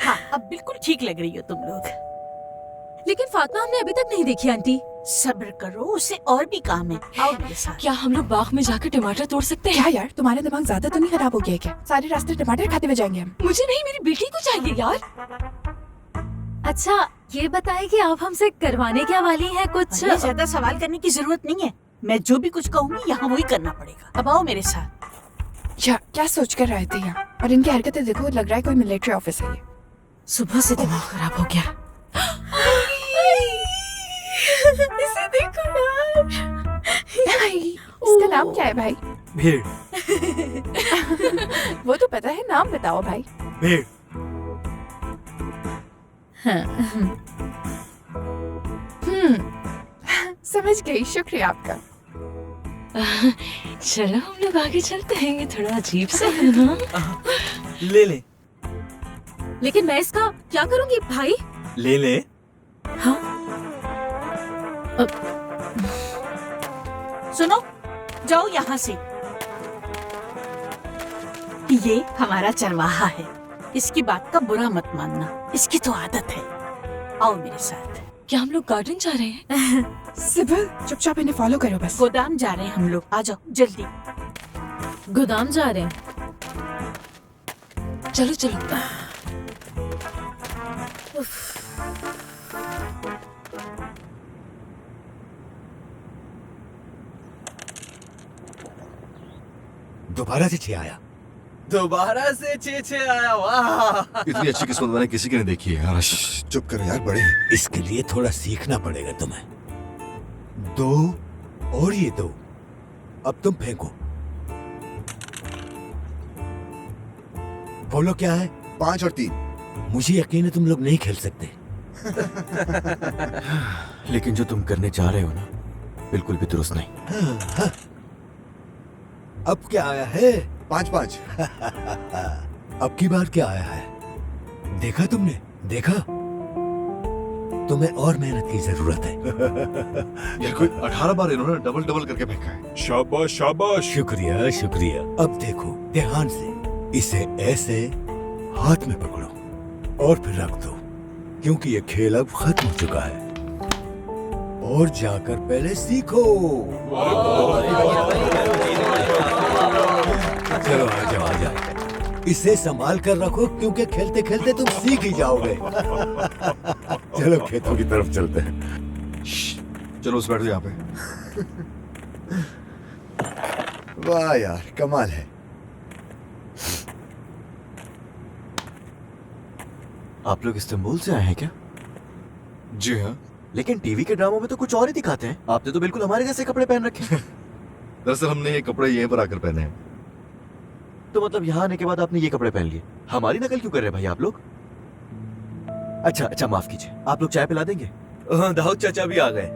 हाँ, अब बिल्कुल ठीक लग रही हो तुम लोग। लेकिन फातिमा हमने अभी तक नहीं देखी आंटी। सब्र करो, उसे और भी काम है। आओ मेरे साथ। क्या हम लोग बाग में जाकर टमाटर तोड़ सकते हैं? क्या यार, तुम्हारा दिमाग ज्यादा तो नहीं खराब हो गया है क्या? सारे रास्ते टमाटर खाते हुए जाएंगे हम। मुझे नहीं, मेरी बेटी को चाहिए यार। अच्छा ये बताइए कि आप हमसे करवाने क्या वाली हैं कुछ? अरे, ज्यादा सवाल करने की जरूरत नहीं है। मैं जो भी कुछ कहूँगी यहाँ वही करना पड़ेगा। अब आओ मेरे साथ। क्या सोच कर रहे थे यहाँ? और इनकी हरकतें देखो, लग रहा है कोई मिलिट्री ऑफिस है ये। सुबह से दिमाग खराब हो गया। इसे देखो यार। भाई, इसका नाम क्या है भाई? भीड़। वो तो पता है, नाम बताओ भाई। भीड़। समझ गई, शुक्रिया आपका। चलो हम लोग आगे चलते हैं, ये थोड़ा अजीब सा है ना? ले ले लेकिन मैं इसका क्या करूंगी भाई? ले ले। हाँ? सुनो, जाओ यहाँ से। ये हमारा चरवाहा है। इसकी बात का बुरा मत मानना, इसकी तो आदत है। आओ मेरे साथ। क्या हम लोग गार्डन जा रहे हैं? सिबिल, चुपचाप इन्हें फॉलो करो बस। गोदाम जा रहे हैं हम लोग। आ जाओ जल्दी। गोदाम जा रहे हैं? चलो चलो। दोबारा से छे आया। दोबारा से छे आया। वाह, इतनी अच्छी किस्मत मैंने किसी की नहीं देखी है यार। चुप कर यार बड़े, इसके लिए थोड़ा सीखना पड़ेगा तुम्हें। 2 और ये 2। अब तुम फेंको। बोलो क्या है? 5 और 3। मुझे यकीन है तुम लोग नहीं खेल सकते। लेकिन जो तुम करने जा रहे हो ना, बिल्कुल भी दुरुस्त नहीं। अब क्या आया है? 5-5। अब की बार क्या आया है? देखा तुमने? देखा? तुम्हें और मेहनत की जरूरत है। यार कोई 18 बार इन्होंने डबल डबल करके फेंका है। शाबाश शाबाश। शुक्रिया शुक्रिया। अब देखो ध्यान से, इसे ऐसे हाथ में पकड़ो और फिर रख दो, क्योंकि ये खेल अब खत्म हो चुका है। और जाकर पहले सीखो। चलो आ जाओ आ जाओ। इसे संभाल कर रखो, क्योंकि खेलते खेलते तुम सीख ही जाओगे। चलो खेतों की तरफ चलते हैं। चलो उस बैठ यहाँ पे। वाह यार, कमाल है। आप लोग इस्तांबुल से आए हैं क्या? जी हाँ। लेकिन टीवी के ड्रामों में तो कुछ और ही दिखाते हैं। आपने तो बिल्कुल हमारे जैसे कपड़े पहन रखे हैं। दरअसल हमने ये कपड़े यहीं पर आकर पहने हैं। तो मतलब यहाँ आने के बाद आपने ये कपड़े पहन लिए। हमारी नकल क्यों कर रहे हैं भाई आप लोग? अच्छा अच्छा, माफ कीजिए। आप लोग चाय पिला देंगे? दाऊद चाचा भी आ गए।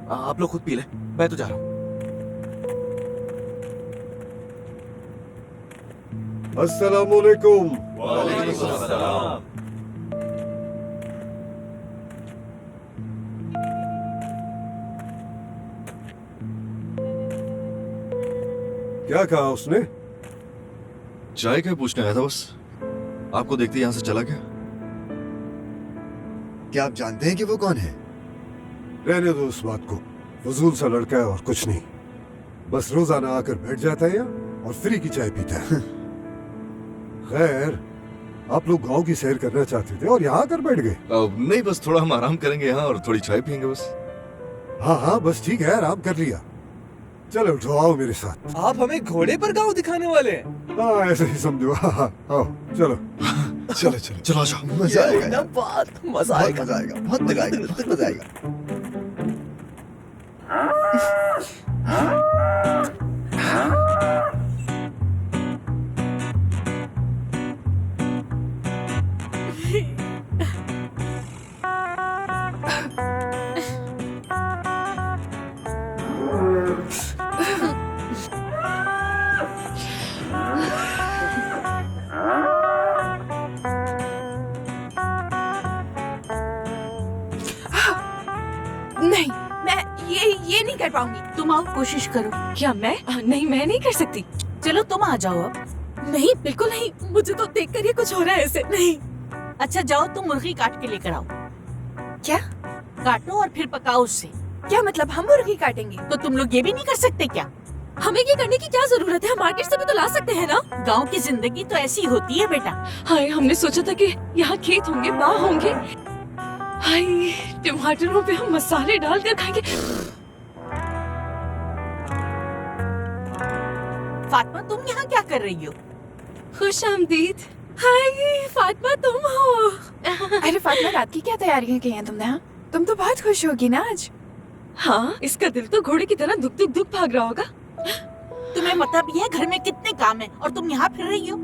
आप लोग खुद पी लें, मैं तो जा रहा हूँ। अस्सलामुअलैकुम। क्या कहा उसने? चाय क्या पूछने आया था बस। आपको देखते यहाँ से चला गया। क्या आप जानते हैं कि वो कौन है? रहने दो उस बात को, फजूल सा लड़का है और कुछ नहीं। बस रोजाना आकर बैठ जाता है यहाँ और फ्री की चाय पीता है। खैर, आप लोग गांव की सैर करना चाहते थे और यहाँ आकर बैठ गए। नहीं, बस थोड़ा हम आराम करेंगे यहाँ और थोड़ी चाय पियेंगे बस। हाँ हाँ, बस ठीक है, आराम कर लिया। चलो उठो, आओ मेरे साथ। आप हमें घोड़े पर गाँव दिखाने वाले हैं? हाँ, ऐसे ही समझो। हाँ हाँ, आओ चलो। चलो चलो चलो आ जाओ। मजा आएगा, मजा आएगा, बहुत मजा आएगा, मजा आएगा। नहीं, मैं ये नहीं कर पाऊंगी। तुम आओ, कोशिश करो। क्या मैं? नहीं, मैं नहीं कर सकती। चलो तुम आ जाओ अब। नहीं, बिल्कुल नहीं। मुझे तो देखकर ये कुछ हो रहा है ऐसे। नहीं। अच्छा जाओ, तुम मुर्गी काट के लेकर आओ। क्या काटो और फिर पकाओ उससे। क्या मतलब हम मुर्गी काटेंगे? तो तुम लोग ये भी नहीं कर सकते क्या? हमें ये करने की क्या जरूरत है? हम मार्केट से भी तो ला सकते हैं ना। गांव की जिंदगी तो ऐसी होती है बेटा। हाय, हमने सोचा था कि यहाँ खेत होंगे, बाग होंगे। हाय, टमाटरों पे हम मसाले डालकर खाएंगे। फातिमा, तुम यहाँ क्या कर रही हो? खुश आमदीद। हाय फातिमा, तुम हो? अरे फातिमा, रात की क्या तैयारियां की हैं तुमने? हाँ, तुम तो बहुत खुश होगी ना आज। हाँ, इसका दिल तो घोड़े की तरह दुख दुख दुख भाग रहा होगा। तुम्हें पता भी है घर में कितने काम है और तुम यहाँ फिर रही हो?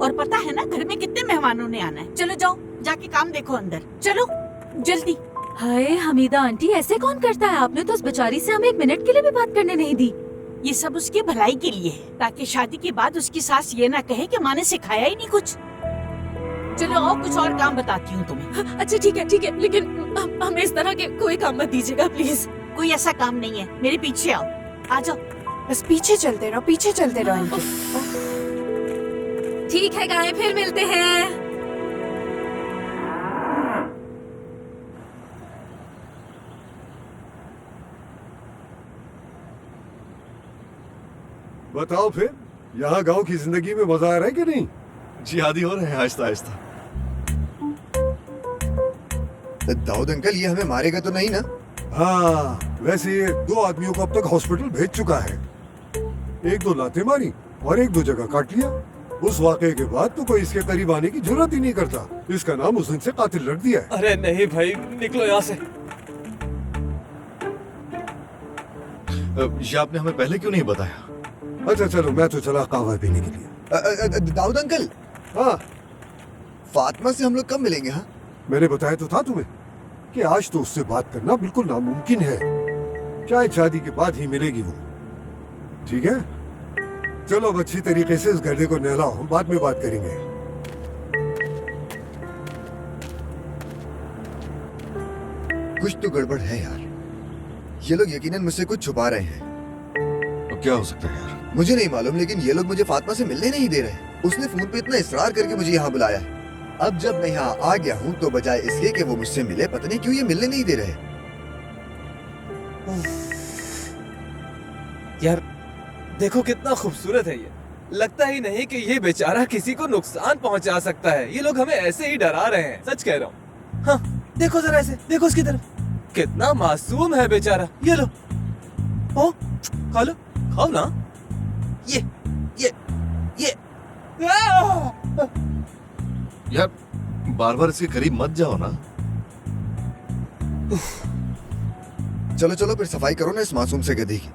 और पता है ना घर में कितने मेहमानों ने आना है। चलो जाओ, जाके काम देखो अंदर। चलो जल्दी। हाय हमीदा आंटी, ऐसे कौन करता है? आपने तो उस बेचारी से हमें 1 मिनट के लिए भी बात करने नहीं दी। ये सब उसकी भलाई के लिए है, ताकि शादी के बाद उसकी सास ये ना कहे कि माँ ने सिखाया ही नहीं कुछ। चलो आओ, कुछ और काम बताती हूँ तुम्हें। अच्छा ठीक है, लेकिन हमें इस तरह के कोई काम मत दीजिएगा प्लीज। कोई ऐसा काम नहीं है, मेरे पीछे आओ। आ जाओ। बस पीछे चलते रहो, पीछे चलते रहो इनके। ठीक है गाय, फिर मिलते हैं। बताओ फिर, यहाँ गांव की जिंदगी में मजा आ रहा है कि नहीं? जी आदि हो रहे हैं आहिस्ता आहिस्ता। दाऊद अंकल, ये हमें मारेगा तो नहीं ना? हाँ, वैसे ये 2 आदमियों को अब तक हॉस्पिटल भेज चुका है। 1-2 लातें मारी और 1-2 जगह काट लिया। उस वाकये के बाद तो कोई इसके करीब आने की जरूरत ही नहीं करता। इसका नाम उस दिन से कातिल रख दिया है। अरे नहीं भाई, निकलो यहाँ से। ये आपने हमें पहले क्यों नहीं बताया? अच्छा चलो, मैं तो चला कहवा पीने के लिए। दाऊद अंकल, हाँ, फातिमा से हम लोग कब मिलेंगे? हाँ, मैंने बताया तो था तुम्हें कि आज तो उससे बात करना बिल्कुल नामुमकिन है। शायद शादी के बाद ही मिलेगी वो। ठीक है, चलो अब अच्छी तरीके से इस गड्ढे को नहलाओ, बाद में बात करेंगे। कुछ तो गड़बड़ है यार। ये लोग यकीनन मुझसे कुछ छुपा रहे हैं। अब क्या हो सकता है यार? मुझे नहीं मालूम, लेकिन ये लोग मुझे फातिमा से मिलने नहीं दे रहे। उसने फोन पे इतना इसरार करके मुझे यहाँ बुलाया है। अब जब मैं यहाँ आ गया हूँ तो बजाय इसके कि वो मुझसे मिले, पता नहीं क्यों ये मिलने नहीं दे रहे। यार देखो कितना खूबसूरत है ये। लगता ही नहीं कि ये बेचारा किसी को नुकसान पहुंचा सकता है। ये लोग हमें ऐसे ही डरा रहे हैं, सच कह रहा हूँ। हाँ, देखो जरा ऐसे, देखो उसकी तरफ, कितना मासूम है बेचारा। ये लो, ओ खा लो, खाओ ना। ये यार बार बार इसके करीब मत जाओ ना। चलो चलो फिर सफाई करो ना इस मासूम से गधे की।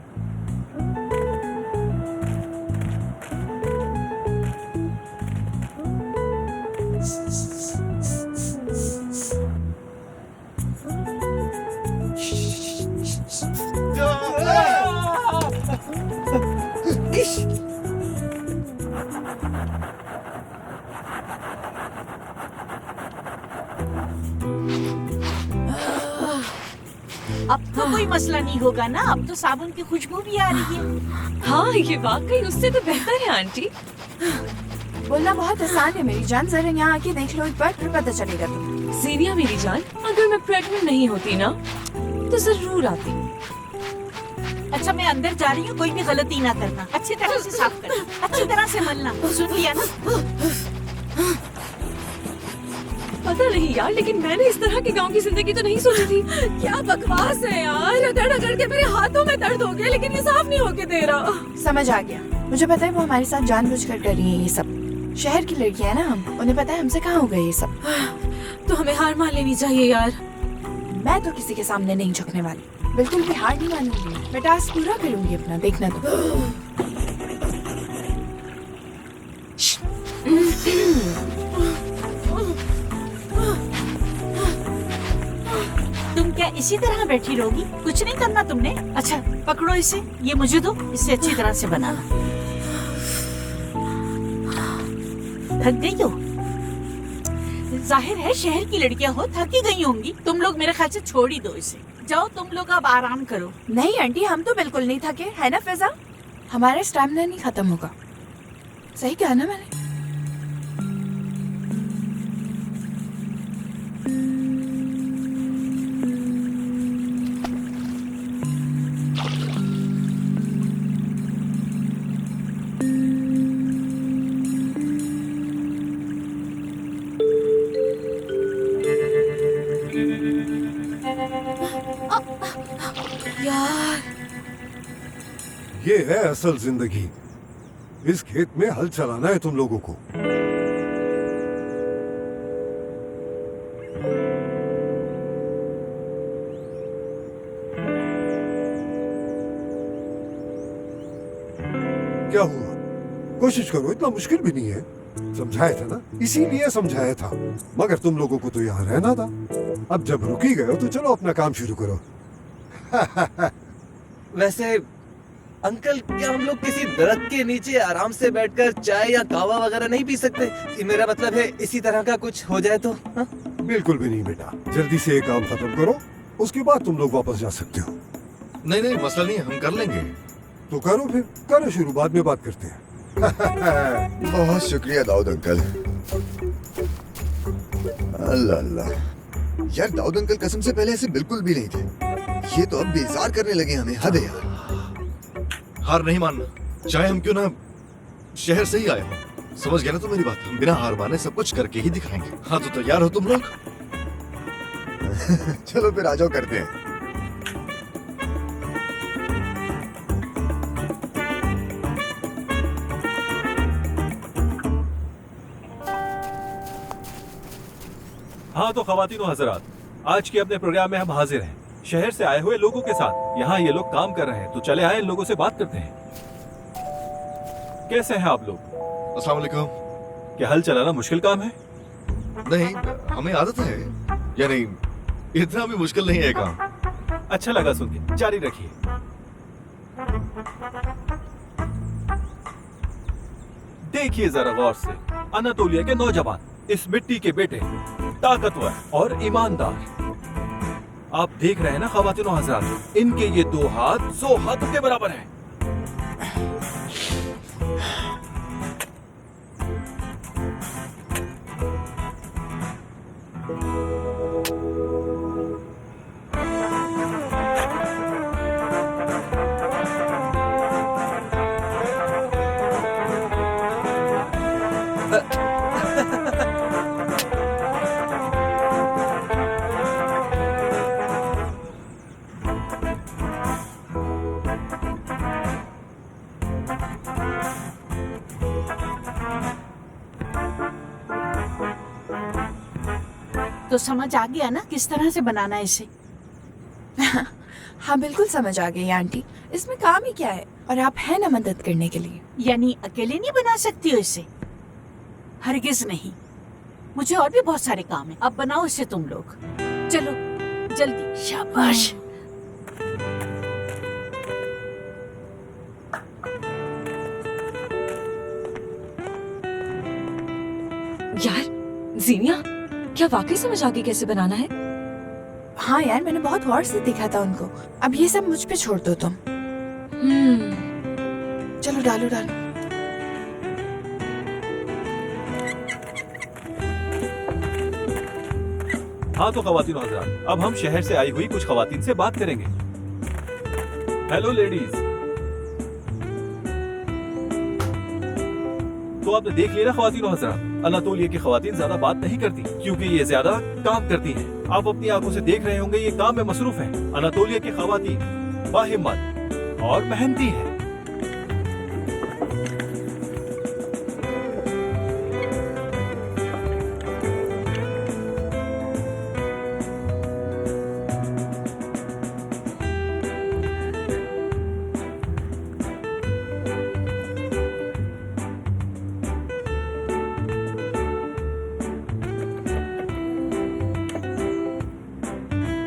अब तो कोई मसला नहीं होगा ना। अब तो साबुन की खुशबू भी आ रही है। हाँ, ये वाकई उससे तो बेहतर है आंटी। बोलना बहुत आसान है मेरी जान, जरा यहाँ आके देख लो एक बार, फिर पता चलेगा तुम्हें। सीनिया मेरी जान, अगर मैं प्रेग्नेंट नहीं होती ना तो जरूर आती। अच्छा मैं अंदर जा रही हूँ, कोई भी गलती ना करना। अच्छी तरह से साफ करना, अच्छी तरह से मलना। सुन लिया ना? पता नहीं यार, लेकिन मैंने इस तरह की गांव की जिंदगी तो नहीं सोची थी। क्या बकवास है यार, रगड़ रगड़ के मेरे हाथों में दर्द हो गया, लेकिन ये साफ नहीं होके दे रहा। समझ आ गया, मुझे पता है वो हमारे साथ जानबूझकर कर रही है ये सब। शहर की लड़की है ना हम, उन्हें पता है हमसे कहाँ हो गए ये सब। तो हमें हार मान लेनी चाहिए यार। मैं तो किसी के सामने नहीं झुकने वाली, बिल्कुल भी हार नहीं मानूंगी। मैं टास्क पूरा करूंगी अपना, देखना तो। तुम क्या इसी तरह बैठी रहोगी? कुछ नहीं करना तुमने? अच्छा पकड़ो इसे, ये मुझे दो, इससे अच्छी तरह से बनाना। थक गई हो? जाहिर है शहर की लड़कियां हो, थकी गई होंगी। तुम लोग मेरे ख्याल से छोड़ ही दो इसे। जाओ तुम लोग अब आराम करो। नहीं आंटी, हम तो बिल्कुल नहीं थके, है ना फिजा? हमारा स्टैमिना नहीं खत्म होगा। सही कहा ना मैंने? यार, ये है असल जिंदगी। इस खेत में हल चलाना है तुम लोगों को। क्या हुआ? कोशिश करो, इतना मुश्किल भी नहीं है। समझाया था ना, इसीलिए समझाया था। मगर तुम लोगों को तो यहाँ रहना था। अब जब रुक ही गए हो तो चलो अपना काम शुरू करो। वैसे अंकल, क्या हम लोग किसी दरख्त के नीचे आराम से बैठकर चाय या कावा वगैरह नहीं पी सकते? ये मेरा मतलब है, इसी तरह का कुछ हो जाए तो। हाँ? बिल्कुल भी नहीं बेटा, जल्दी से ये काम खत्म करो, उसके बाद तुम लोग वापस जा सकते हो। नहीं नहीं, मसला नहीं है, हम कर लेंगे। तो करो फिर, करो शुरू, बाद में बात करते हैं। बहुत शुक्रिया दाऊद अंकल। अल्लाह अल्लाह, यार दाऊद अंकल कसम से पहले ऐसे बिल्कुल भी नहीं थे। ये तो अब बेजार करने लगे हमें। हद है यार। हार नहीं मानना, चाहे हम क्यों ना शहर से ही आए हो। समझ गया ना तो मेरी बात? हम बिना हार माने सब कुछ करके ही दिखाएंगे। हाँ तो तैयार हो तुम लोग? चलो फिर आ जाओ, करते हैं। हाँ तो ख्वातीनो हजरात, आज के अपने प्रोग्राम में हम हाजिर हैं शहर से आए हुए लोगों के साथ। यहाँ ये लोग काम कर रहे हैं, तो चले आए इन लोगों से बात करते हैं। कैसे हैं आप लोग? अस्सलाम वालेकुम। क्या हल चलाना मुश्किल काम है? नहीं, हमें आदत है। या नहीं, इतना भी मुश्किल नहीं है काम। अच्छा लगा सुन के, जारी रखिए। देखिए जरा गौर से, अनातोलिया के नौजवान, इस मिट्टी के बेटे, ताकतवर और ईमानदार। आप देख रहे हैं ना ख्वातीनो हज़रात, इनके ये 2 हाथ 100 हाथों के बराबर हैं। तो समझ आ गया ना किस तरह से बनाना है इसे? हाँ बिल्कुल समझ आ गई आंटी। इसमें काम ही क्या है, और आप हैं ना मदद करने के लिए। यानी अकेले नहीं बना सकती हो इसे? हरगिज नहीं, मुझे और भी बहुत सारे काम है। अब बनाओ इसे तुम लोग। चलो जल्दी, शाबाश। यार जीनिया, क्या वाकई समझ आ गई कैसे बनाना है? हाँ यार, मैंने बहुत गौर से देखा था उनको। अब ये सब मुझ पे छोड़ दो तुम। चलो डालो डालो। हाँ तो ख्वातीनो हज़रात, अब हम शहर से आई हुई कुछ ख्वातीन से बात करेंगे। Hello ladies. तो आपने देख लिया ना ख्वातीनो हज़रात, अनातोलिया की ख्वातीन ज्यादा बात नहीं करती क्योंकि ये ज्यादा काम करती हैं। आप अपनी आंखों से देख रहे होंगे, ये काम में मसरूफ है। अनातोलिया की ख्वातीन बाहिम्मत और मेहनती हैं।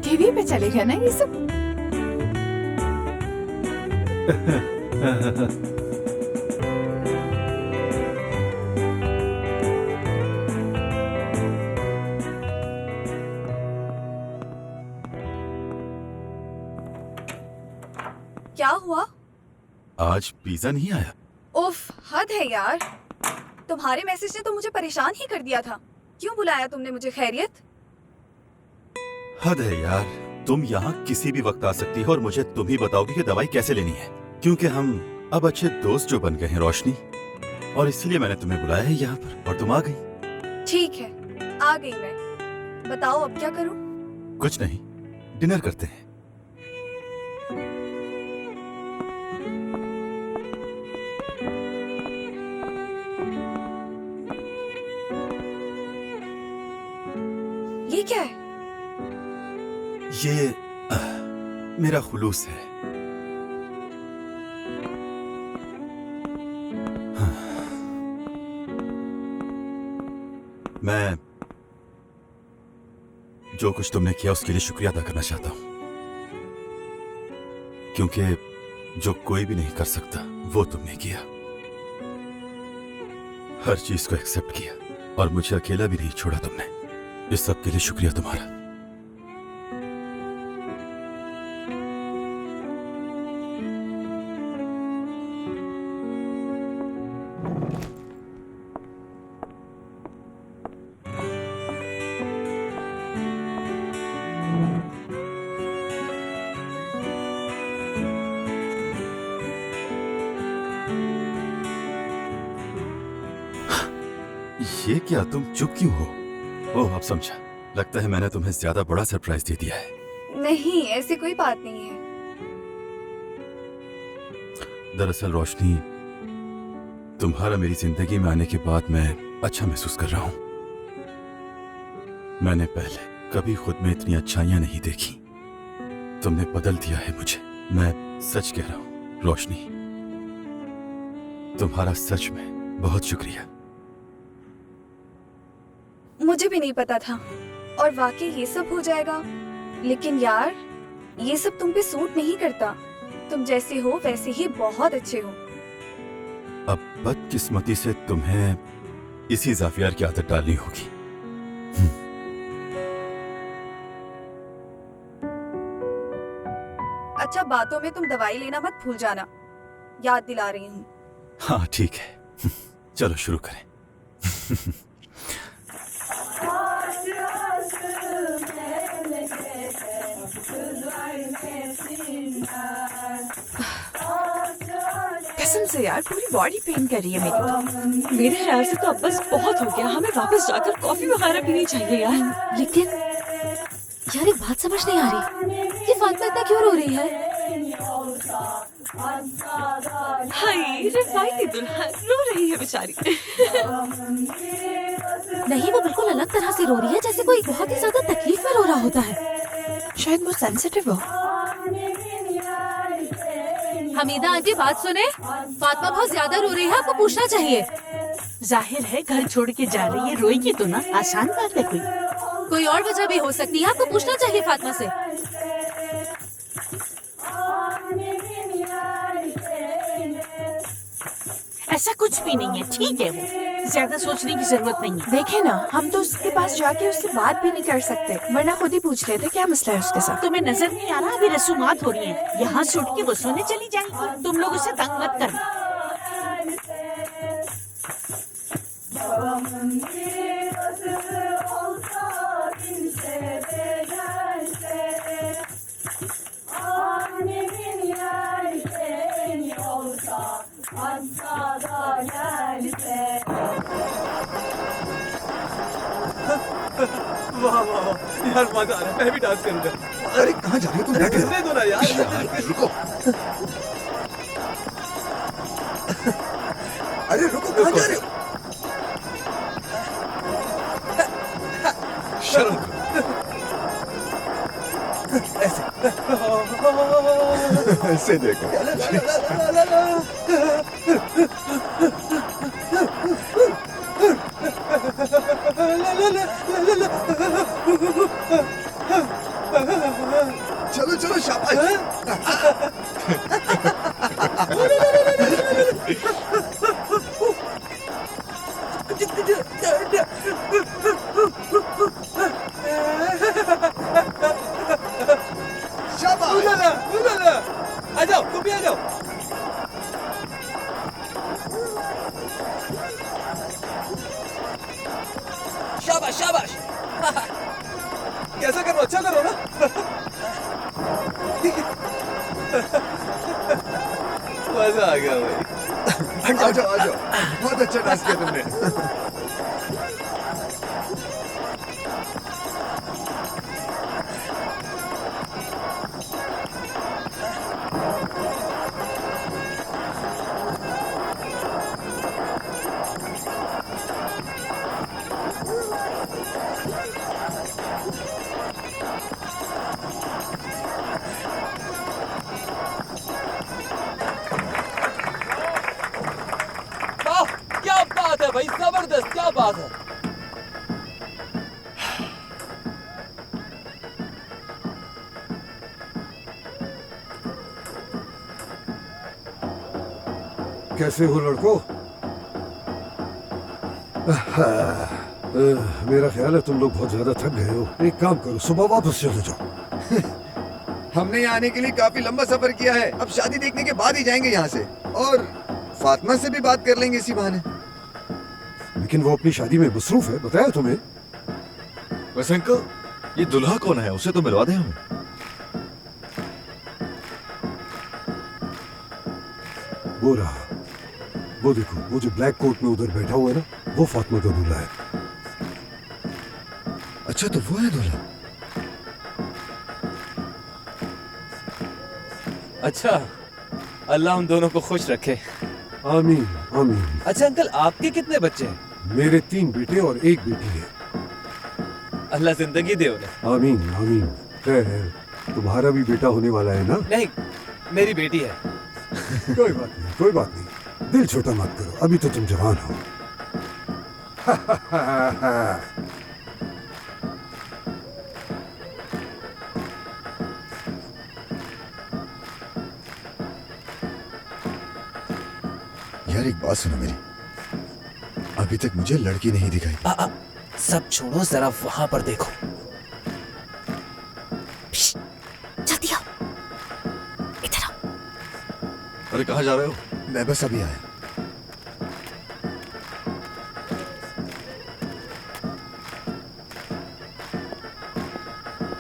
टीवी पे चलेगा ना ये सब। क्या हुआ? आज पिज्जा नहीं आया। उफ, हद है यार। तुम्हारे मैसेज ने तो मुझे परेशान ही कर दिया था। क्यों बुलाया तुमने मुझे? खैरियत? हद है यार, तुम यहाँ किसी भी वक्त आ सकती हो और मुझे तुम ही बताओगी कि दवाई कैसे लेनी है, क्योंकि हम अब अच्छे दोस्त जो बन गए हैं रोशनी, और इसलिए मैंने तुम्हें बुलाया है यहाँ पर और तुम आ गई। ठीक है, आ गई मैं। बताओ अब क्या करूं? कुछ नहीं, डिनर करते हैं। ये क्या है? ये मेरा खुलूस है। हाँ। मैं जो कुछ तुमने किया उसके लिए शुक्रिया अदा करना चाहता हूं, क्योंकि जो कोई भी नहीं कर सकता वो तुमने किया। हर चीज को एक्सेप्ट किया और मुझे अकेला भी नहीं छोड़ा तुमने। इस सब के लिए शुक्रिया तुम्हारा। ये क्या, तुम चुप क्यों हो? ओह, अब समझा। लगता है मैंने तुम्हें ज्यादा बड़ा सरप्राइज दे दिया है। नहीं, ऐसी कोई बात नहीं है। दरअसल रोशनी, तुम्हारा मेरी जिंदगी में आने के बाद मैं अच्छा महसूस कर रहा हूं। मैंने पहले कभी खुद में इतनी अच्छाइयां नहीं देखी। तुमने बदल दिया है मुझे। मैं सच कह रहा हूं रोशनी, तुम्हारा सच में बहुत शुक्रिया। मुझे भी नहीं पता था, और वाकई ये सब हो जाएगा। लेकिन यार, ये सब तुम पे सूट नहीं करता। तुम जैसे हो वैसे ही बहुत अच्छे हो। अब बदकिस्मती से तुम्हें इसी जाफियार की आदत डालनी होगी। अच्छा, बातों में तुम दवाई लेना मत भूल जाना, याद दिला रही हूँ। हाँ ठीक है, चलो शुरू करें। कसम से यार, पूरी बॉडी पेन कर रही है मेरी। मेरे ख्याल से तो अब बस बहुत हो गया। हमें वापस जाकर कॉफी वगैरह पीनी चाहिए यार। लेकिन यार, एक बात समझ नहीं आ रही, ये फातिमा इतना क्यों रो रही है? हाय, रिफाई दुल्हन रो रही है बेचारी। नहीं, वो बिल्कुल अलग तरह से रो रही है, जैसे कोई बहुत ही ज्यादा तकलीफ में रो रहा होता है। शायद वो सेंसिटिव हो। हमीदा आंटी, बात सुने, फातिमा बहुत ज्यादा रो रही है, आपको पूछना चाहिए। जाहिर है घर छोड़ के जा रही है, रोएगी तो ना, आसान बात है। कोई और वजह भी हो सकती है, आपको पूछना चाहिए फातिमा से। ऐसा कुछ भी नहीं है, ठीक है, वो ज्यादा सोचने की जरूरत नहीं है। देखे ना, हम तो उसके पास जाके उससे बात भी नहीं कर सकते, वरना खुद ही पूछ लेते क्या मसला है उसके साथ। तुम्हें नजर नहीं आ रहा, अभी रसूमात हो रही है। यहाँ से उठ के वो सोने चली जाएगी। तुम लोग उसे तंग मत करना। वाह वाह वाह, यार मजा आ रहा है। मैं भी डांस करूंगा। अरे कहाँ जा रही हो तुम? बैठे करने दो ना यार। रुको। अरे रुको, कहाँ जा रहे हो? शर्म करो। ऐसे देखो। चलो चलो, शाबाश। शाबाश। आ जाओ, तुम भी आ जाओ। शाबाश शाबाश। कैसा करो, अच्छा करो ना। मजा आ गया भाई। आ जाओ आ जाओ, बहुत अच्छा डांस किया तुमने। वाह, क्या बात है भाई, जबरदस्त, क्या बात है। कैसे हो लड़को? मेरा ख्याल है तुम लोग बहुत ज्यादा थक गए हो। एक काम करो, सुबह वापस चले जाओ। हमने यहाँ आने के लिए काफी लंबा सफर किया है, अब शादी देखने के बाद ही जाएंगे यहाँ से, और फातिमा से भी बात कर लेंगे इसी बहाने। लेकिन वो अपनी शादी में मसरूफ है, बताया तुम्हें? वैसे अंकल, ये दुल्हा कौन है? उसे तो मिलवा दें हमें। वो रहा, वो देखो, वो जो ब्लैक कोट में उधर बैठा हुआ है ना, वो फातिमा का दूल्हा है। अच्छा, तो वो है दूल्हा। अच्छा, अल्लाह उन दोनों को खुश रखे। आमीन आमीन। अच्छा अंकल, आपके कितने बच्चे हैं? मेरे 3 बेटे और 1 बेटी है। अल्लाह जिंदगी दे उन्हें। आमीन आमीन। खैर, तुम्हारा भी बेटा होने वाला है ना? नहीं, मेरी बेटी है। कोई बात नहीं, कोई बात नहीं, दिल छोटा मत करो, अभी तो तुम जवान हो। यार एक बात सुनो मेरी, अभी तक मुझे लड़की नहीं दिखाई। सब छोड़ो, जरा वहां पर देखो। जल्दी आओ, इधर आओ। अरे कहाँ जा रहे हो? मैं बस अभी आया।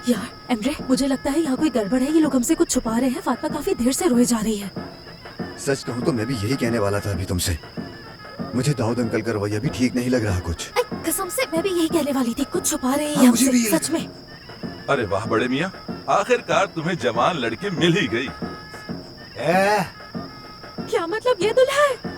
यार एमरे, मुझे लगता है यहाँ कोई गड़बड़ है। ये लोग हमसे कुछ छुपा रहे हैं। फातिमा काफी देर से रोए जा रही है। सच कहूँ तो मैं भी यही कहने वाला था अभी तुमसे। मुझे दाऊद अंकल का रवैया भी ठीक नहीं लग रहा कुछ। कसम से मैं भी यही कहने वाली थी, कुछ छुपा रहे हैं हाँ, मुझे हमसे, भी यही सच में। अरे वाह बड़े मियाँ, आखिरकार तुम्हें जवान लड़की मिल ही गई। क्या मतलब, ये दुल्हा है?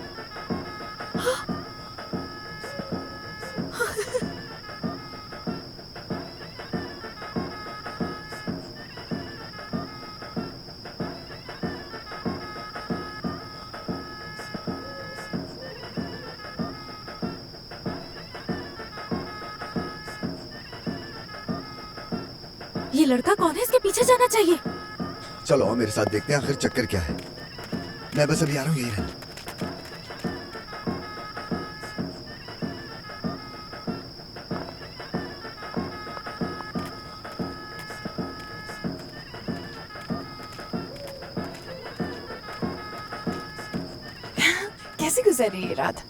ये लड़का कौन है? इसके पीछे जाना चाहिए। चलो आओ मेरे साथ, देखते हैं आखिर चक्कर क्या है। मैं बस अभी आ रहा हूँ, यही रहना। कैसी गुजर रही है रात?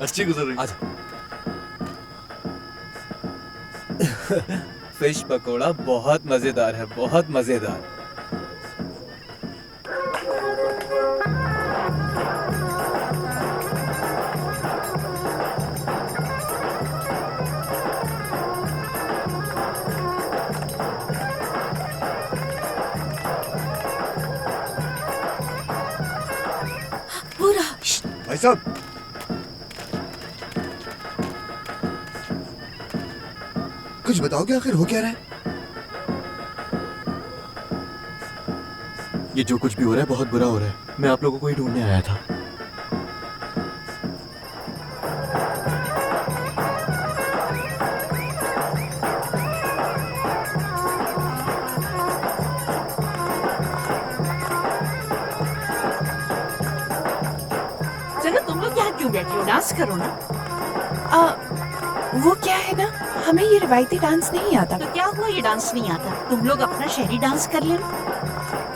अच्छी गुजर रही। आज फिश पकोड़ा बहुत मजेदार है, बहुत मजेदार। पूरा भाई साहब, कुछ बताओ कि आखिर हो क्या रहा है? ये जो कुछ भी हो रहा है बहुत बुरा हो रहा है। मैं आप लोगों को ही ढूंढने आया था। चलो तुम लोग यहाँ क्यों बैठे हो? डांस करो ना। वो क्या है ना, हमें ये रिवायती डांस नहीं आता। तो क्या हुआ, ये डांस नहीं आता? तुम लोग अपना शहरी डांस कर लेना।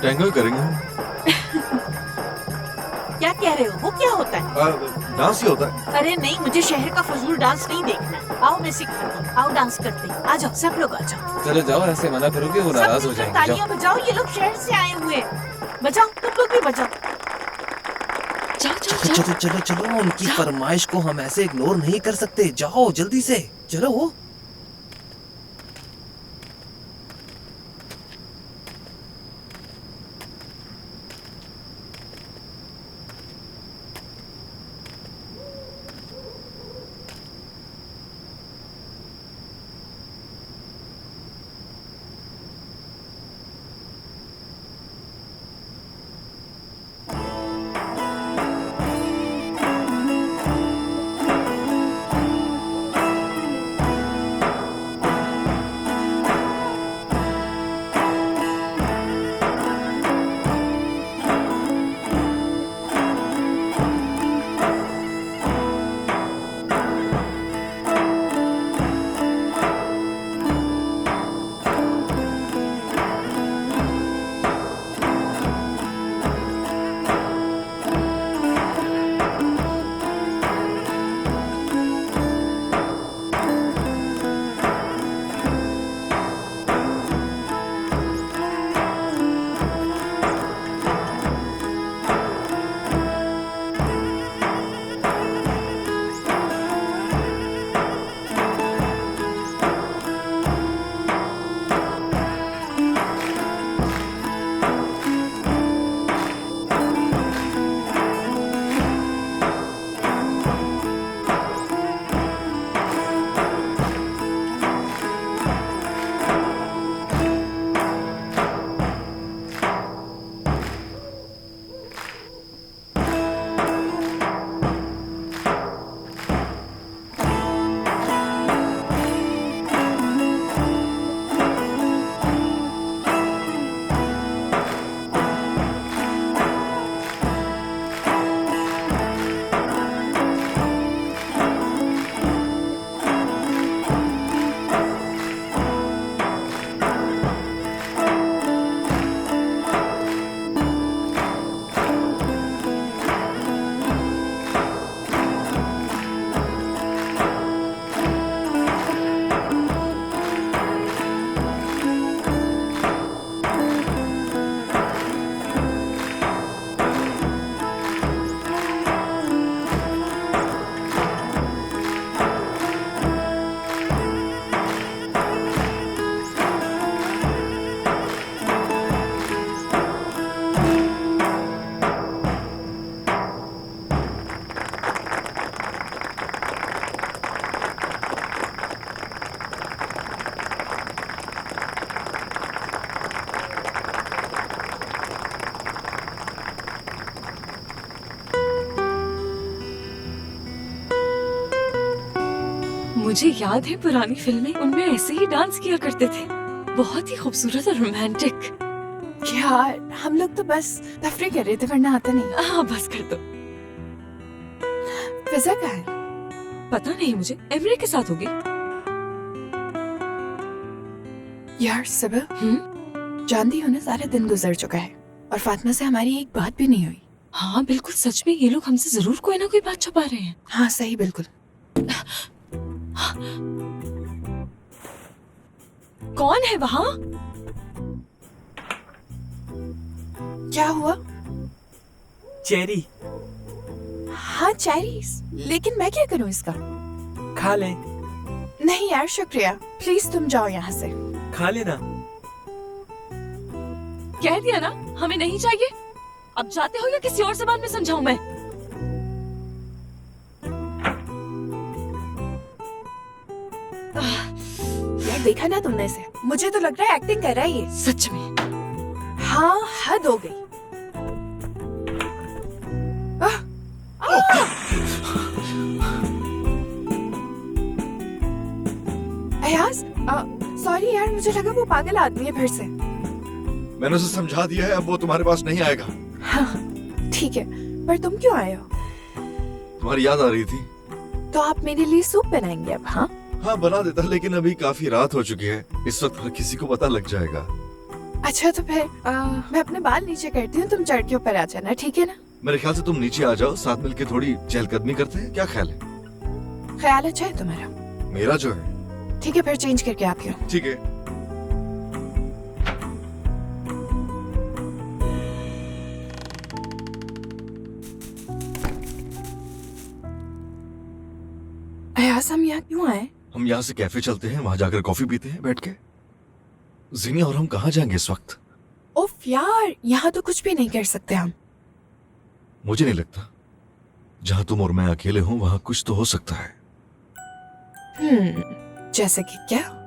टैंगो करेंगे हम। क्या कह रहे हो? वो क्या होता है? डांस ही होता है। अरे नहीं, मुझे शहर का फजूल डांस नहीं देखना। आओ मैं सिखाती हूँ, आओ डांस करते हैं। आ जाओ सब लोग आ जाओ। चलो जाओ, ऐसे मना करोगे वो नाराज हो जाएंगे। तालियां बजाओ, ये लोग शहर से आए हुए हैं। बजाओ, तुम लोग भी बजाओ। जाओ चलो चलो चलो चलो, उनकी फरमाइश को हम ऐसे इग्नोर नहीं कर सकते। जाओ जल्दी से चलो। मुझे याद है पुरानी फिल्में, उनमें ऐसे ही डांस किया करते थे। बहुत ही खूबसूरत और रोमांटिक। यार हम लोग तो बस तफरी कर रहे थे, वरना आता नहीं। हाँ बस कर दो। फिजा कहाँ है? पता नहीं मुझे, एमरे के साथ होगी। यार सिबिल, जानती हो ना सारा दिन गुजर चुका है और फातिमा से हमारी एक बात भी नहीं हुई। हाँ बिल्कुल सच में, ये लोग हमसे जरूर कोई ना कोई बात छुपा रहे हैं। हाँ सही, बिल्कुल। कौन है वहाँ? क्या हुआ? चेरी। हाँ चेरीज, लेकिन मैं क्या करूँ इसका? खा ले। नहीं यार शुक्रिया, प्लीज तुम जाओ यहाँ से। खा लेना। कह दिया ना हमें नहीं चाहिए। अब जाते हो या किसी और से बाद में समझाऊं मैं? यार देखा ना तुमने इसे, मुझे तो लग रहा है एक्टिंग कर रहा है ये। सच में। हाँ हद हो गई। अयाज, सॉरी यार, मुझे लगा वो पागल आदमी है फिर से। मैंने उसे समझा दिया है, अब वो तुम्हारे पास नहीं आएगा। हाँ ठीक है, पर तुम क्यों आए हो? तुम्हारी याद आ रही थी। तो आप मेरे लिए सूप बनाएंगे अब? हाँ हाँ बना देता, लेकिन अभी काफी रात हो चुकी है, इस वक्त हर किसी को पता लग जाएगा। अच्छा तो फिर मैं अपने बाल नीचे करती हूँ, तुम चढ़ के ऊपर आ जाना, ठीक है ना? मेरे ख्याल से तुम नीचे आ जाओ, साथ मिलके थोड़ी चहलकदमी करते हैं, क्या ख्याल है? ख्याल अच्छा है तुम्हारा। मेरा जो है। ठीक है फिर चेंज करके आती हूँ। ठीक है। अयास हम यहाँ क्यों आए? हम यहाँ से कैफे चलते हैं, वहां जाकर कॉफी पीते हैं बैठ के। जीनी और हम कहाँ जाएंगे इस वक्त? उफ यार, यहाँ तो कुछ भी नहीं कर सकते हम। मुझे नहीं लगता। जहाँ तुम और मैं अकेले हों वहां कुछ तो हो सकता है। जैसे कि क्या?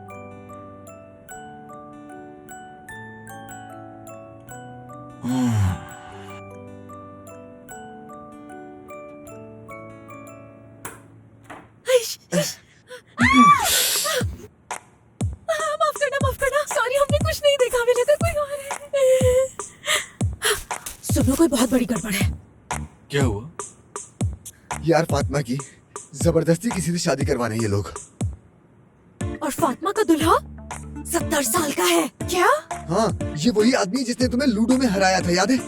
माफ करना, सॉरी हमने कुछ नहीं देखा, हमें लगा कोई और है। सुनो कोई बहुत बड़ी गड़बड़ है। क्या हुआ? यार फातिमा की जबरदस्ती किसी से शादी करवाने ये लोग। और फातिमा का दुल्हा 70 साल का है। क्या? हाँ, ये वही आदमी जिसने तुम्हें लूडो में हराया था, याद है?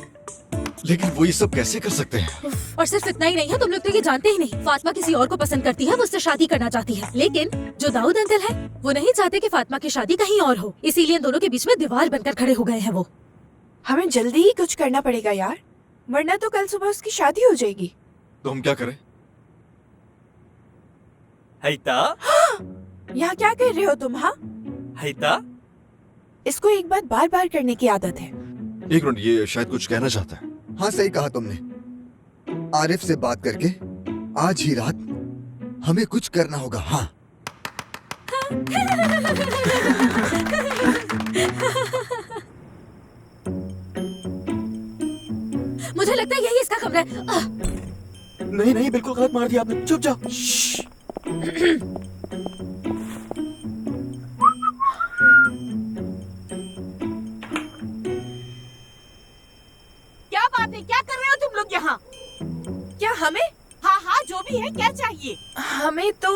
लेकिन वो ये सब कैसे कर सकते हैं? और सिर्फ इतना ही नहीं है, तुम लोग तो ये जानते ही नहीं, फातिमा किसी और को पसंद करती है, वो उससे शादी करना चाहती है। लेकिन जो दाऊद अंकल है वो नहीं चाहते कि फातिमा की शादी कहीं और हो, इसीलिए इन दोनों के बीच में दीवार बनकर खड़े हो गए हैं वो। हमें जल्दी ही कुछ करना पड़ेगा यार, वरना तो कल सुबह उसकी शादी हो जाएगी। तो हम क्या करें? हैता यहाँ क्या कर रहे हो तुम? हाँ, हैता इसको एक बात बार बार करने की आदत है। एक मिनट, ये शायद कुछ कहना चाहता है। हाँ सही कहा तुमने। आरिफ से बात करके आज ही रात हमें कुछ करना होगा। हाँ मुझे लगता है यही इसका कमरा है। नहीं नहीं, बिल्कुल गलत मार दिया आपने, चुप जाओ। क्या बात है, क्या कर रहे हो तुम लोग यहाँ? क्या हमें? हाँ हाँ, जो भी है, क्या चाहिए? हमें तो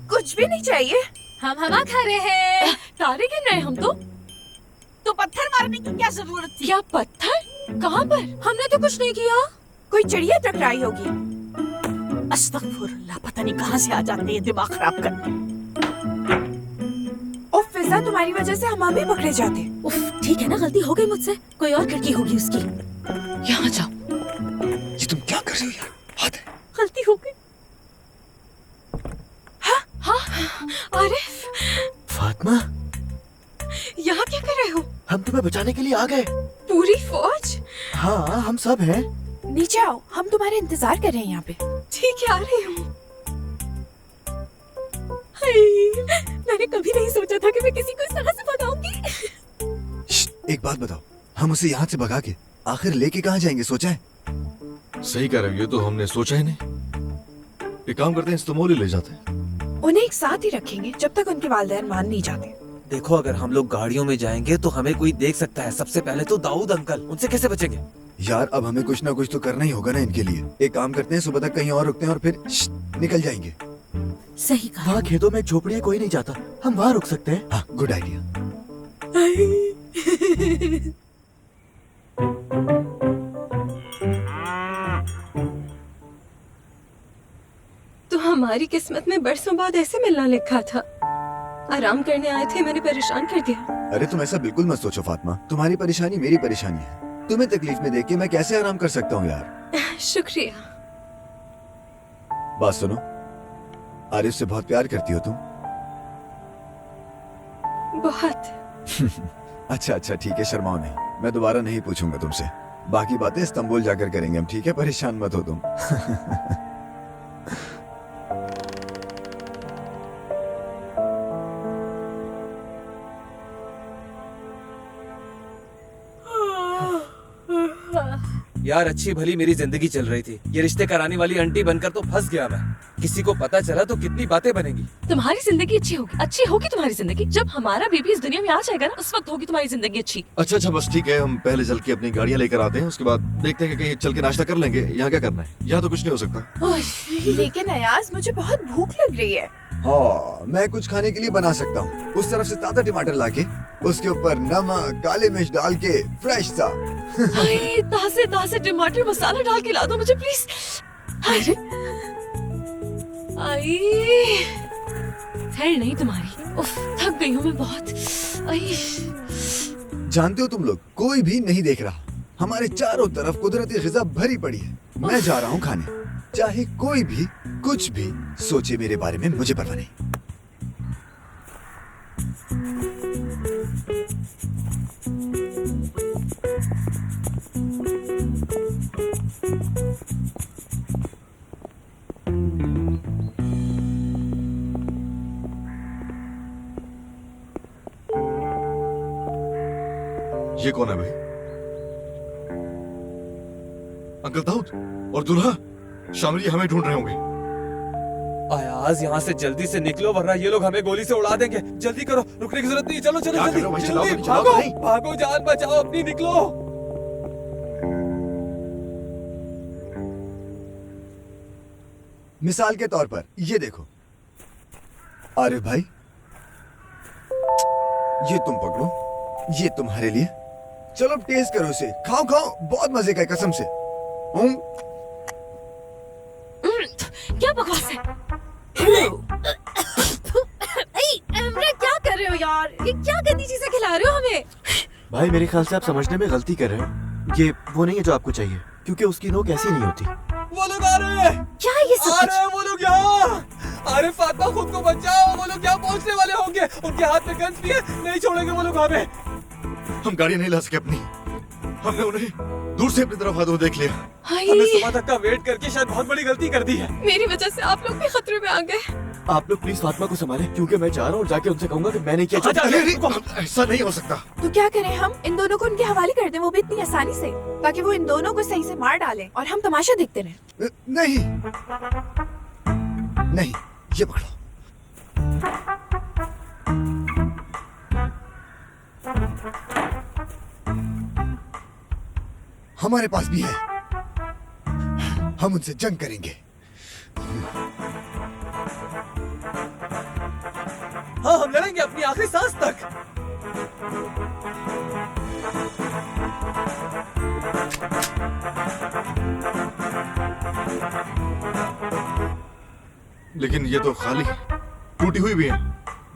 कुछ भी नहीं चाहिए। हम हवा खा रहे हैं। तारे गिन रहे हैं हम तो पत्थर मारने की क्या जरूरत थी? क्या पत्थर? कहाँ पर? हमने तो कुछ नहीं किया। कोई चिड़िया टकराई होगी। अस्तगफुरुल्लाह, पता नहीं कहाँ से आ जाते हैं दिमाग खराब करने। उफ फिजा, तुम्हारी वजह से हम भी पकड़े जाते। उफ, ठीक है ना, गलती हो गई मुझसे, कोई और खिड़की होगी उसकी। यहाँ जाओ। ये तुम क्या कर रहे हो यार? हाथ है। गलती हो गई। हाँ, आरिफ फातिमा, यहाँ क्या कर रहे हो? हम तुम्हें बचाने के लिए आ गए। पूरी फौज? हाँ, हम सब हैं। नीचे आओ, हम तुम्हारे इंतजार कर रहे हैं यहाँ पे। ठीक है, आ रही हूँ। मैंने कभी नहीं सोचा था कि मैं किसी को इस तरह से भगाऊंगी। एक बात बताओ, हम उसे यहाँ से भगा के आखिर लेके कहाँ जाएंगे, सोचा है? सही कह रहे हो, ये तो हमने सोचा ही नहीं। एक काम करते हैं, इस्तमोली ले जाते हैं। उन्हें एक साथ ही रखेंगे जब तक उनके वालिदैन मान नहीं जाते। देखो, अगर हम लोग गाड़ियों में जाएंगे तो हमें कोई देख सकता है। सबसे पहले तो दाऊद अंकल, उनसे कैसे बचेंगे? यार अब हमें कुछ ना कुछ तो करना ही होगा ना इनके लिए। एक काम करते हैं, सुबह तक कहीं और रुकते हैं और फिर निकल जाएंगे। सही कहा। वहाँ खेतों में झोपड़ी है, कोई नहीं जाता, हम वहाँ रुक सकते हैं। हाँ, गुड आइडिया। तो हमारी किस्मत में बरसों बाद ऐसे मिलना लिखा था। आराम करने आए थे, मैंने परेशान कर दिया। अरे तुम ऐसा बिल्कुल मत सोचो फातिमा, तुम्हारी परेशानी मेरी परेशानी है। तुम्हें तकलीफ में देख के मैं कैसे आराम कर सकता हूँ यार। शुक्रिया। बात सुनो, आरिफ से बहुत प्यार करती हो तुम? बहुत। अच्छा अच्छा ठीक है, शर्माओ नहीं, मैं दोबारा नहीं पूछूंगा तुमसे। बाकी बातें इस्तांबुल जाकर करेंगे हम, ठीक है? परेशान मत हो तुम। यार अच्छी भली मेरी जिंदगी चल रही थी, ये रिश्ते कराने वाली आंटी बनकर तो फंस गया मैं। किसी को पता चला तो कितनी बातें बनेंगी। तुम्हारी जिंदगी अच्छी होगी तुम्हारी जिंदगी। जब हमारा बेबी इस दुनिया में आ जाएगा ना, उस वक्त होगी तुम्हारी जिंदगी अच्छी। अच्छा बस ठीक है, हम पहले चल के अपनी गाड़ियाँ लेकर आते हैं, उसके बाद देखते हैं कि कहीं चल के नाश्ता कर लेंगे। यहाँ क्या करना है, यहाँ तो कुछ नहीं हो सकता। लेकिन अयाज मुझे बहुत भूख लग रही है। हाँ, मैं कुछ खाने के लिए बना सकता हूँ। उस तरफ से ताजा टमाटर लाके उसके ऊपर नमक काले मिर्च डाल के फ्रेश सा। हाय, ताजे ताजे टमाटर मसाला डाल के ला दो मुझे प्लीज। अरे आई, खैर नहीं तुम्हारी। उफ, थक गई हूँ मैं बहुत। आई। जानते हो तुम लोग, कोई भी नहीं देख रहा। हमारे चारों तरफ कुदरती ग़िज़ा भरी पड़ी है। मैं जा रहा हूँ खाने, चाहे कोई भी कुछ भी सोचे मेरे बारे में, मुझे परवाह नहीं। ये कौन है भाई? अंकल दाऊद और दूल्हा शामली हमें ढूंढ रहे होंगे। अयाज यहाँ से जल्दी से निकलो वरना ये लोग हमें गोली से उड़ा देंगे। जल्दी करो, रुकने की जरूरत नहीं। चलो चलो क्या कर जल्दी रहे हो भाई? जल्दी, चलाओ, चलाओ, भागो नहीं। भागो, जान बचाओ अपनी, निकलो। मिसाल के तौर पर ये देखो, आरिफ भाई, ये तुम पकड़ो, ये तुम्हारे लिए। चलो टेस्ट करो इसे, खाओ खाओ, बहुत मजे का है कसम से। क्या बकवास है? एमरे क्या कर रहे हो यार? ये क्या गंदी चीजें खिला रहे हो हमें? भाई मेरे ख्याल से आप समझने में गलती कर रहे हो। ये वो नहीं है जो आपको चाहिए, क्योंकि उसकी नोक ऐसी नहीं होती। वो लोग आ रहे हैं। क्या ये सब आ कुछ? रहे हैं वो लोग यहाँ। अरे फातिमा, खुद को बचाओ, वो लोग यहाँ पहुँचने वाले होंगे। उनके हाथ में गन्स भी है, नहीं छोड़ेंगे वो लोग हमें। हम गाड़ी नहीं ला सके अपनी, हमने उन्हें दूर से अपनी तरफ आते हुए देख लिया। हमने सुबह तक का वेट करके शायद बहुत बड़ी गलती कर दी है। मेरी वजह से आप लोग भी खतरे में आ गए। आप लोग प्लीज फातिमा को संभालें, क्योंकि मैं जा रहा हूँ और जाके उनसे कहूंगा कि मैंने किया। ऐसा नहीं हो सकता। तो क्या करें हम? इन दोनों को उनके हवाले कर दें, वो भी इतनी आसानी से, ताकि वो इन दोनों को सही से मार डालें और हम तमाशा देखते रहें। नहीं नहीं, ये पकड़ो। हमारे पास भी है, हम उनसे जंग करेंगे। हाँ, हम लड़ेंगे अपनी आखिरी सांस तक। लेकिन ये तो खाली टूटी हुई भी है,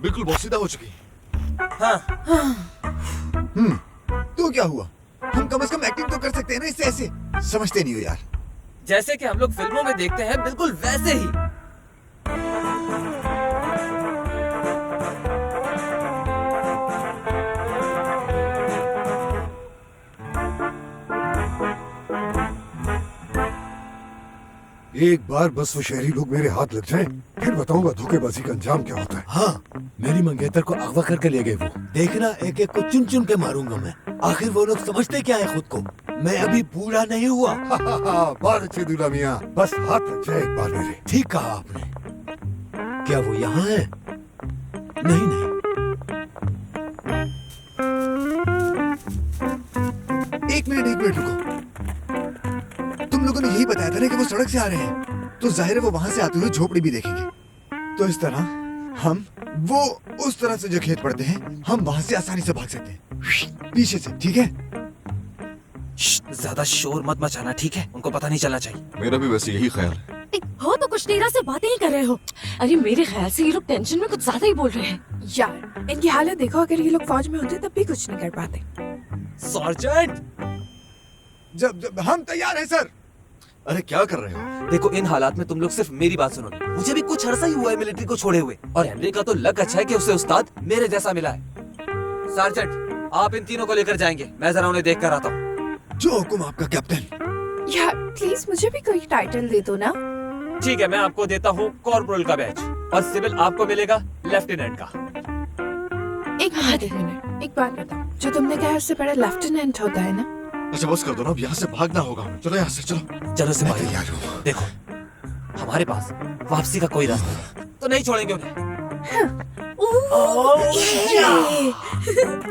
बिल्कुल बोसीदा हो चुकी। हाँ। तो क्या हुआ? हम कम से कम एक्टिंग तो कर सकते हैं ना इससे ऐसे। समझते नहीं हो यार। जैसे कि हम लोग फिल्मों में देखते हैं, बिल्कुल वैसे ही। एक बार बस वो शहरी लोग मेरे हाथ लग जाएं, फिर बताऊंगा धोखेबाजी का अंजाम क्या होता है। हाँ, मेरी मंगेतर को अगवा करके ले गए वो। देखना, एक एक को चुन चुन के मारूंगा मैं। आखिर वो लोग समझते क्या है खुद को? मैं अभी बूढ़ा नहीं हुआ। बहुत अच्छे दूल्हा मियाँ, बस हाथ लग जाए एक बार मेरे। ठीक कहा आपने। क्या वो यहाँ है? नहीं नहीं। एक मिनट रुको। तुम लोगों ने यही बताया था ना कि वो सड़क से आ रहे हैं, तो जाहिर है वो वहां से आते हुए झोपड़ी भी देखेंगे। तो इस तरह हम वो उस तरह से जो खेत पड़ते हैं, हम वहां से आसानी से भाग सकते हैं पीछे से। ठीक है? ज्यादा शोर मत मचाना, ठीक है? उनको पता नहीं चलना चाहिए। मेरा भी वैसे यही ख्याल है। हो तो कुछ देर से बातें ही कर रहे हो। अरे मेरे ख्याल से ये लोग टेंशन में कुछ ज्यादा ही बोल रहे हैं। यार, इनकी हालत देखो, अगर ये लोग फौज में होते तब भी कुछ नहीं कर पाते। सर्जेंट, जब हम तैयार हैं सर। अरे क्या कर रहे हो? देखो इन हालात में तुम लोग सिर्फ मेरी बात सुनोगे। मुझे भी कुछ अरसा ही हुआ है मिलिट्री को छोड़े हुए, और हेनरी का तो लक अच्छा है कि उसे उस्ताद मेरे जैसा मिला है। सार्जेंट, आप इन तीनों को लेकर जाएंगे, मैं जरा उन्हें देख कर आता हूँ। जो हुक्म आपका कैप्टन। यार प्लीज मुझे भी कोई टाइटल दे दो ना। ठीक है, मैं आपको देता हूँ कॉर्पोरल का बैच, और सिविल आपको मिलेगा लेफ्टिनेंट का। एक मिनट, एक बात बताओ, जो तुमने कहा उससे बड़ा लेफ्टिनेंट होता है ना? अच्छा बस कर दो ना, अब यहाँ से भागना होगा। चलो यहाँ से, चलो। चलो मैं सिपाही, तैयार हूँ। देखो हमारे पास वापसी का कोई रास्ता नहीं, तो नहीं छोड़ेंगे उन्हें।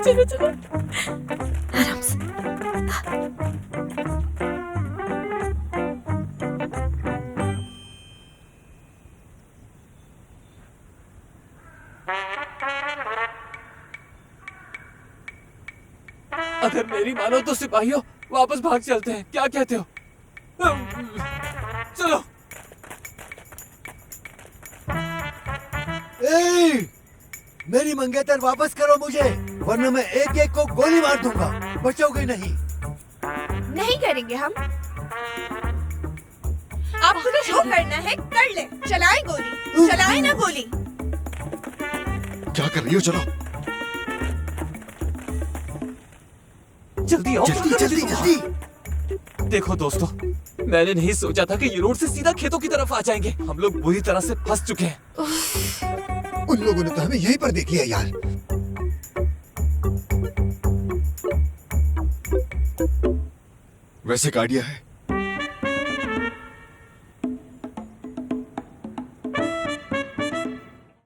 चलो चलो आराम से। अगर मेरी मानो तो सिपाहियों वापस भाग चलते हैं, क्या कहते हो? चलो। ए, मेरी मंगेतर वापस करो मुझे, वरना मैं एक एक को गोली मार दूंगा, बचोगे नहीं। नहीं करेंगे हम। आपको जो करना है कर ले। चलाए गोली, चलाए ना गोली। क्या कर रही हो? चलो जल्दी आओ, जल्दी जल्दी जल्दी। देखो दोस्तों, मैंने नहीं सोचा था कि ये रोड से सीधा खेतों की तरफ आ जाएंगे। हम लोग बुरी तरह से फंस चुके हैं। उन लोगों ने तो हमें यहीं पर देख लिया यार। वैसे एक आइडिया है,